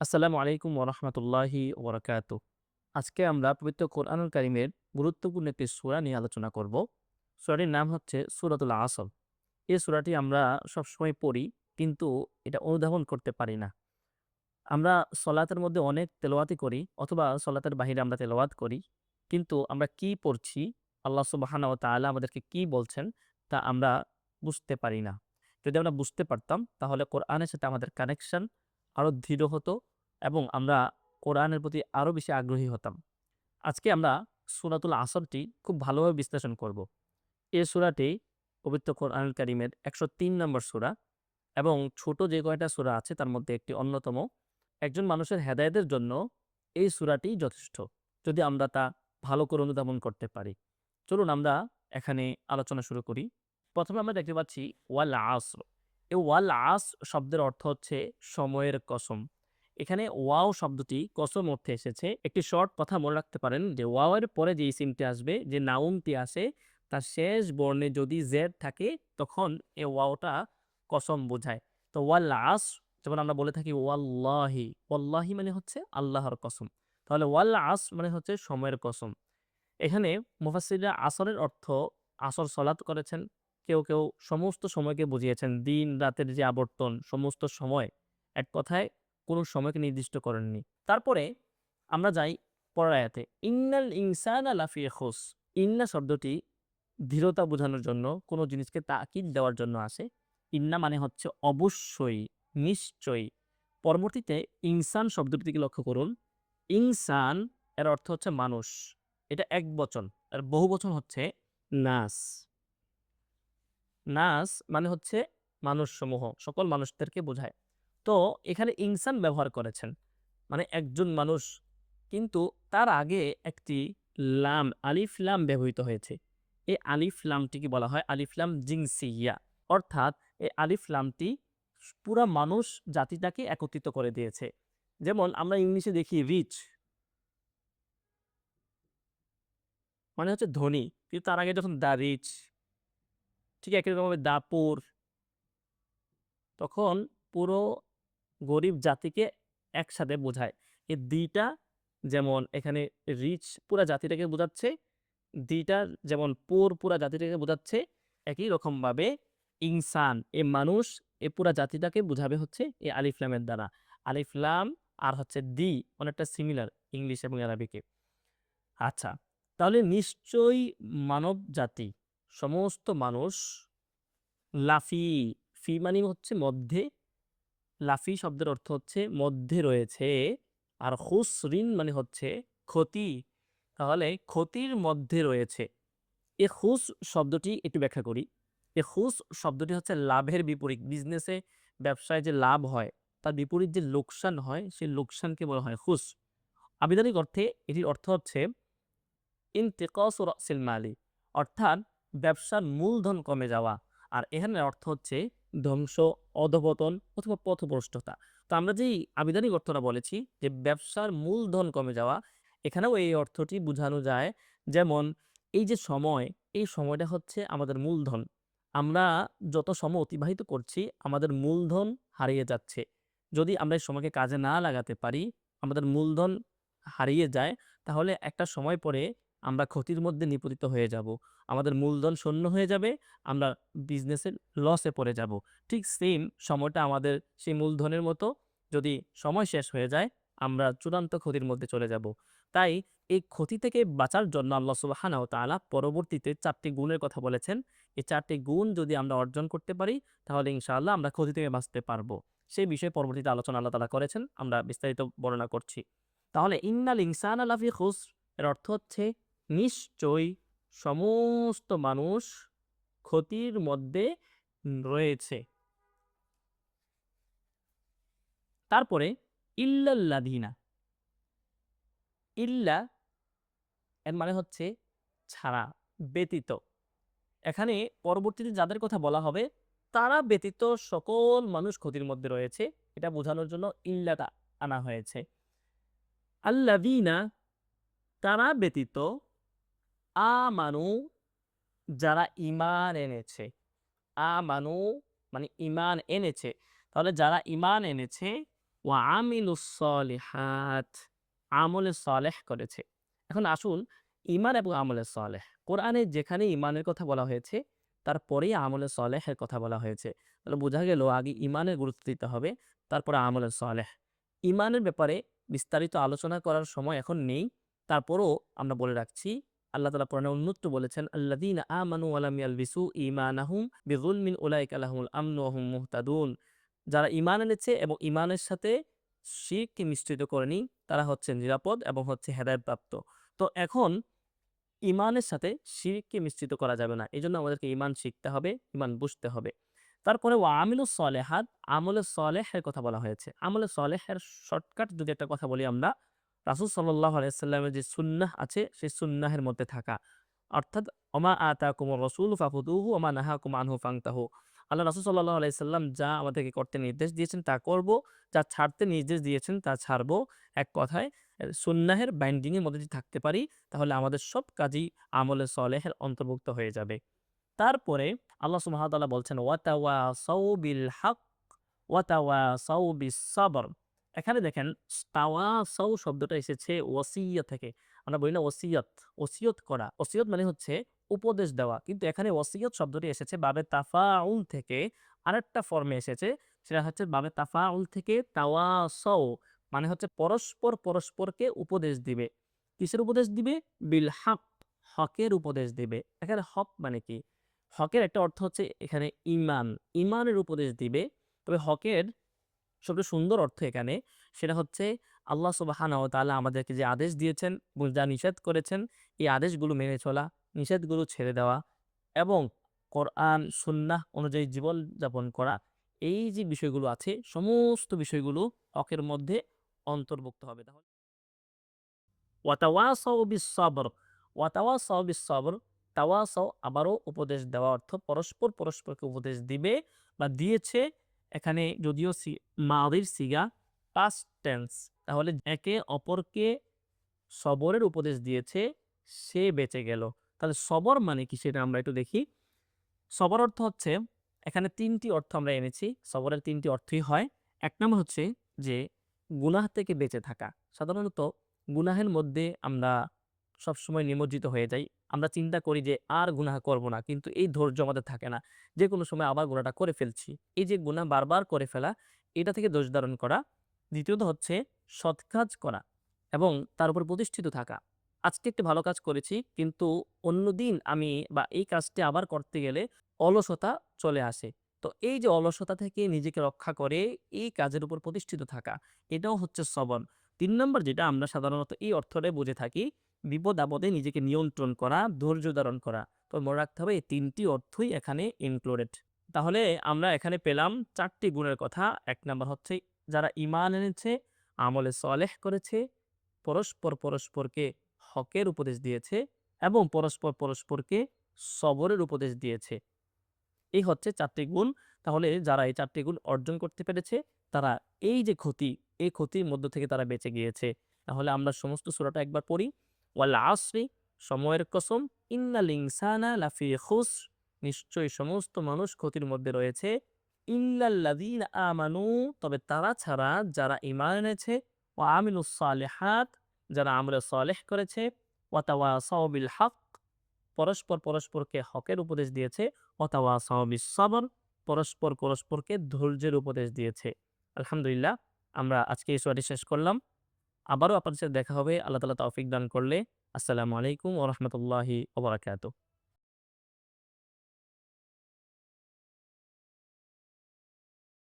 আসসালামু আলাইকুম ওরহমতুল্লাহি ওবরাকাতু। আজকে আমরা পবিত্র কোরআনুল কারিমের গুরুত্বপূর্ণ একটি সূরা নিয়ে আলোচনা করব। সূরাটির নাম হচ্ছে সূরাতুল আসর। এই সূরাটি আমরা সবসময় পড়ি, কিন্তু এটা অনুধাবন করতে পারি না। আমরা সলাতের মধ্যে অনেক তেলাওয়াতই করি, অথবা সলাতের বাহিরে আমরা তেলাওয়াত করি। কিন্তু আমরা কি পড়ছি, আল্লাহ সুবহানাহু ওয়া তাআলা আমাদেরকে কি বলছেন, তা আমরা বুঝতে পারি না। যদি আমরা বুঝতে পারতাম, তাহলে কোরআনের সাথে আমাদের কানেকশন আরো দৃঢ় হতো এবং আমরা কোরআনের প্রতি আরো বেশি আগ্রহী হতাম। আজকে আমরা সূরাতুল আসরটি খুব ভালোভাবে বিশ্লেষণ করব। এই সূরাটি পবিত্র কোরআনুল কারীমের ১০৩ নম্বর সূরা এবং ছোট যে কয়টা সূরা আছে তার মধ্যে একটি অন্যতম। একজন মানুষের হেদায়েতের জন্য এই সূরাটি যথেষ্ট, যদি আমরা তা ভালো করে অনুধাবন করতে পারি। চলুন আমরা এখানে আলোচনা শুরু করি। ১ম এ আমরা দেখতে পাচ্ছি ওয়াল আসর। এই ওয়াল শব্দের অর্থ হচ্ছে সময়ের কসম। এখানে ওয়াও শব্দটি কসম অর্থে এসেছে। একটি শর্ট কথা মনে রাখতে পারেন যে ওয়াও এর পরে যে ইসিমটি আসবে, যে নাউনটি আসে, তার শেষ বর্ণে যদি জেড থাকে তখন এই ওয়াওটা কসম বোঝায়। তো ওয়াল যেমন আমরা বলে থাকি ওয়াল্লাহি, ওয়াল্লাহি মানে হচ্ছে আল্লাহর কসম। তাহলে ওয়াল মানে হচ্ছে সময়ের কসম। এখানে মুফাসসিররা আসরের অর্থ আসর সলাত করেছেন। কেউ সমস্ত সময়কে বুঝিয়েছেন। দিন রাতের যে আবর্তন, সমস্ত সময়। এক কথায় কোনো সময়কে নির্দিষ্ট করেননি। তারপরে আমরা যাই পরের আয়াতে। ইন্নাল ইনসানা লাফি খুস। ইন্না শব্দটি দৃঢ়তা বোঝানোর জন্য, কোনো জিনিসকে তাকিদ দেওয়ার জন্য আসে। ইন্না মানে হচ্ছে অবশ্যই, নিশ্চয়ই। পরবর্তীতে ইনসান শব্দটির দিকে লক্ষ্য করুন। ইনসান এর অর্থ হচ্ছে মানুষ। এটা একবচন। আর বহুবচন হচ্ছে নাস। নাস মানে হচ্ছে মানুষসমূহ, সকল মানুষদেরকে বোঝায়। তো এখানে ইনসান ব্যবহার করেছেন, মানে একজন মানুষ। কিন্তু তার আগে একটি লাম, আলিফ লাম ব্যবহৃত হয়েছে। এই আলিফ লামটিকে বলা হয় আলিফ লাম জিনসিয়া। অর্থাৎ এই আলিফ লামটি পুরা মানুষ জাতিটাকে একত্রিত করে দিয়েছে। যেমন আমরা ইংলিশে দেখি রিচ মানে হচ্ছে ধনী, কিন্তু তার আগে যখন দ্য রিচ, ঠিক একই রকমভাবে দ্য পুর, তখন পুরো গরিব জাতিকে একসাথে বোঝায়। এই দিটা যেমন এখানে রিচ পুরা জাতিটাকে বোঝাচ্ছে, দিটা যেমন পুর পুরা জাতিটাকে বোঝাচ্ছে, একই রকমভাবে ইনসান এ মানুষ এ পুরা জাতিটাকে বোঝাবে হচ্ছে এই আলিফ লামের দ্বারা। আলিফ লাম আর হচ্ছে দি অনেকটা সিমিলার ইংলিশ এবং আরবিকে। আচ্ছা, তাহলে নিশ্চয়ই মানব জাতি, সমস্ত মানুষ লাফি, ফি মানে হচ্ছে মধ্যে, লাফি শব্দের অর্থ হচ্ছে মধ্যে রয়েছে। আর খুসরিন মানে হচ্ছে ক্ষতি। তাহলে ক্ষতির মধ্যে রয়েছে। এ খুস শব্দটি একটু ব্যাখ্যা করি। এ খুস শব্দটি হচ্ছে লাভের বিপরীত। বিজনেসে, ব্যবসায় যে লাভ হয়, তার বিপরীত যে লোকসান হয়, সেই লোকসানকে বলা হয় খুস। আবিধানিক অর্থে এটির অর্থ হচ্ছে ইনতিকাসু রাসিল মালি, অর্থাৎ ব্যবসার মূলধন কমে যাওয়া। আর এখানের অর্থ হচ্ছে ধ্বংস, অধঃপতন অথবা পথভ্রষ্টতা। তো আমরা যেই আবিধানিক অর্থটা বলেছি যে ব্যবসার মূলধন কমে যাওয়া, এখানেও এই অর্থটি বুঝানো যায়। যেমন এই যে সময়, এই সময়টা হচ্ছে আমাদের মূলধন। আমরা যত সময় অতিবাহিত করছি, আমাদের মূলধন হারিয়ে যাচ্ছে। যদি আমরা এই সময়কে কাজে না লাগাতে পারি, আমাদের মূলধন হারিয়ে যায়, তাহলে একটা সময় পরে আমরা ক্ষতির মধ্যে নিপতিত হয়ে যাব। আমাদের মূলধন শূন্য হয়ে যাবে, আমরা বিজনেসের লসে পড়ে যাব। ঠিক সেইম সময়টা আমাদের সেই মূলধনের মতো, যদি সময় শেষ হয়ে যায়, আমরা চূড়ান্ত ক্ষতির মধ্যে চলে যাব। তাই এই ক্ষতি থেকে বাঁচার জন্য আল্লাহ সুবহানাহু ওয়া তাআলা পরবর্তীতে ৪ টি গুণের কথা বলেছেন। এই ৪ টি গুণ যদি আমরা অর্জন করতে পারি, তাহলে ইনশাআল্লাহ আমরা ক্ষতি থেকে বাঁচতে পারব। সেই বিষয়ে পরবর্তীতে আলোচনা আল্লাহ তাআলা করেছেন। আমরা বিস্তারিত বর্ণনা করছি। তাহলে ইন্নাল ইনসানা লাফি খুসর এর অর্থ হচ্ছে নিশ্চয়ই সমস্ত মানুষ ক্ষতির মধ্যে রয়েছে। তারপরে ইল্লাল্লাযিনা, ইল্লা এর মানে হচ্ছে ছাড়া, ব্যতীত। এখানে পরবর্তীতে যাদের কথা বলা হবে, তারা ব্যতীত সকল মানুষ ক্ষতির মধ্যে রয়েছে। এটা বোঝানোর জন্য ইল্লাটা আনা হয়েছে। আল্লাযিনা তারা ব্যতীত, আমানু যারা ঈমান এনেছে। আমানু মানে ঈমান এনেছে। তাহলে যারা ঈমান এনেছে, ওয়া আমিলুস সলিহাত, আমলে সালেহ করেছে। এখন আসুন ঈমান এবং আমলে সালেহ। কোরআনে যেখানে ঈমানের কথা বলা হয়েছে, তারপরেই আমলে সালেহের কথা বলা হয়েছে। তাহলে বোঝা গেল আগে ঈমানের গুরুত্ব দিতে হবে, তারপরে আমলে সালেহ। ঈমানের ব্যাপারে বিস্তারিত আলোচনা করার সময় এখন নেই। তারপরও আমরা বলে রাখছি, আল্লাহ তাআলা কোরআনে অন্যত্র বলেছেন, "আল্লাযীনা আমানু ওয়া লাম ইয়ালবিসু ঈমানাহুম বিযুলমিন উলাইকা লাহুমুল আমনু ওয়া হুম মুহতাদুন।" যারা ঈমান এনেছে এবং ঈমানের সাথে শিরককে মিশ্রিত করেনি, তারা হচ্ছে নিরাপদ এবং হচ্ছে হেদায়েতপ্রাপ্ত। তো এখন ঈমানের সাথে শিরককে মিশ্রিত করা যাবে না। এজন্য আমাদেরকে ঈমান শিখতে হবে, ঈমান বুঝতে হবে। তারপরে ওয়া আমিলুস সলিহাত, আমলে সলেহের কথা বলা হয়েছে। আমলে সলেহের শর্টকাট যদি একটা কথা বলি আমরা, রাসূল সাল্লাল্লাহু আলাইহি ওয়াসাল্লামের যে সুন্নাহ আছে, সেই সুন্নাহের মধ্যে থাকা। অর্থাৎ ওমা আতাকুমুর রাসূলু ফাখুযুহু ওয়া মা নাহাকুম আনহু ফান্তাহু। আল্লাহ রাসূল সাল্লাল্লাহু আলাইহি সাল্লাম যা আমাদেরকে করতে নির্দেশ দিয়েছেন তা করব, যা ছাড়তে নির্দেশ দিয়েছেন তা ছাড়ব। এক কথায় সুন্নাহের বাইন্ডিং এর মধ্যে যদি থাকতে পারি, তাহলে আমাদের সব কাজই আমলে সলেহের অন্তর্ভুক্ত হয়ে যাবে। তারপরে আল্লাহ সুবহানাহু ওয়া তাআলা বলছেন, "ওয়াতাওয়াসাউ বিল হক ওয়াতাওয়াসাউ বিস সাবর।" এখানে দেখেন তাওয়াসাউ শব্দটা এসেছে ওসিয়্যা থেকে। আমরা বলি না ওসিয়ত, ওসিয়ত করা। ওসিয়ত মানে হচ্ছে উপদেশ দেওয়া। কিন্তু এখানে ওসিয়ত শব্দটি এসেছে বাবে তাফাউল থেকে আরেকটা ফর্মে এসেছে। সেটা হচ্ছে বাবে তাফাউল থেকে তাওয়াসাউ মানে হচ্ছে পরস্পর পরস্পরকে উপদেশ দিবে। কিসের উপদেশ দিবে? বিল হক, হকের উপদেশ দিবে। এখানে হক মানে কি? হকের একটা অর্থ হচ্ছে এখানে ঈমান। ঈমানের উপদেশ দিবে। তবে হকের সবচেয়ে সুন্দর অর্থ এখানে সেটা হচ্ছে আল্লাহ সুবহানাহু ওয়া তাআলা আমাদেরকে যে আদেশ দিয়েছেন এবং যা নিষেধ করেছেন, এই আদেশগুলো মেনে চলা, নিষেধগুলো ছেড়ে দেওয়া এবং কোরআন, সুন্নাহ অনুযায়ী জীবনযাপন করা। এই যে বিষয়গুলো আছে, সমস্ত বিষয়গুলো হকের মধ্যে অন্তর্ভুক্ত হবে। তাহলে ওয়াতাওয়াসাউ বিস-সাবর, ওয়াতাওয়াসাউ বিস-সাবর, তাওয়াসাউ আবারও উপদেশ দেওয়া অর্থ পরস্পর পরস্পরকে উপদেশ দিবে বা দিয়েছে। এখানে যদিও মাদির সিগা পাস্ট টেন্স, তাহলে একে অপরকে সবরের উপদেশ দিয়েছে, সে বেঁচে গেল। তাহলে সবর মানে কি সেটা আমরা একটু দেখি। সবর অর্থ হচ্ছে এখানে ৩ টি অর্থ আমরা এনেছি। সবরের ৩ টি অর্থই হয়। ১ নম্বর হচ্ছে যে গুনাহ থেকে বেঁচে থাকা। সাধারণত গুনাহের মধ্যে আমরা সবসময় নিমজ্জিত হয়ে যাই। আমরা চিন্তা করি যে আর গুনাহ করব না। কিন্তু এই ধৈর্য আমাদের থাকে না। যেকোনো সময় আবার গুনাহটা করে ফেলছি। এই যে গুনাহ বারবার করে ফেলা, এটা থেকে ধৈর্য ধারণ করা। দ্বিতীয়ত হচ্ছে সৎ কাজ করা এবং তার উপর প্রতিষ্ঠিত থাকা। আজকে একটি ভালো কাজ করেছি কিন্তু অন্যদিন আমি বা এই কাজটি আবার করতে গেলে অলসতা চলে আসে। তো এই যে অলসতা থেকে নিজেকে রক্ষা করে এই কাজের উপর প্রতিষ্ঠিত থাকা, এটাও হচ্ছে সবর। ৩ নম্বর যেটা আমরা সাধারণত এই অর্থটাই বুঝে থাকি, বিপদ-আপদে নিজেকে নিয়ন্ত্রণ করা, ধৈর্য ধারণ করা। তো মনে রাখতে হবে এই ৩ টি অর্থই এখানে ইনক্লুডেড। তাহলে আমরা এখানে পেলাম ৪ টি গুণের কথা। ১ নাম্বার হচ্ছে যারা ঈমান এনেছে, আমলে সলেহ করেছে, পরস্পর পরস্পরকে হকের উপদেশ দিয়েছে এবং পরস্পর পরস্পরকে সবরের উপদেশ দিয়েছে। এই হচ্ছে ৪ টি গুণ। তাহলে যারা এই ৪ টি গুণ অর্জন করতে পেরেছে, তারা এই যে ক্ষতি, এই ক্ষতির মধ্য থেকে তারা বেঁচে গিয়েছে। তাহলে আমরা সমস্ত সূরাটা একবার পড়ি। ওয়াল আসরি, সময়ের কসম, ইন্নাল ইনসানা লাফি খুসর, নিশ্চয়ই সমস্ত মানুষ ক্ষতির মধ্যে রয়েছে। ইল্লাল্লাযীনা আমানু, তবে তারা ছাড়া যারা ঈমান এনেছে, ওয়া আমিলুস সালিহাত, যারা আমলে সালেহ করেছে, ওয়া তাওয়াসাউ বিল হক, পরস্পর পরস্পরকে হকের উপদেশ দিয়েছে, ওয়াতাওয়াসাউ বিস-সাবর, পরস্পর পরস্পরকে ধৈর্যের উপদেশ দিয়েছে। আলহামদুলিল্লাহ, আমরা আজকে এই সূরাটি শেষ করলাম। আবারও আপনাদের সাথে দেখা হবে আল্লাহ তাআলা তৌফিক দান করলে। আসসালামু আলাইকুম ওয়া রাহমাতুল্লাহি ওয়া বারাকাতুহু।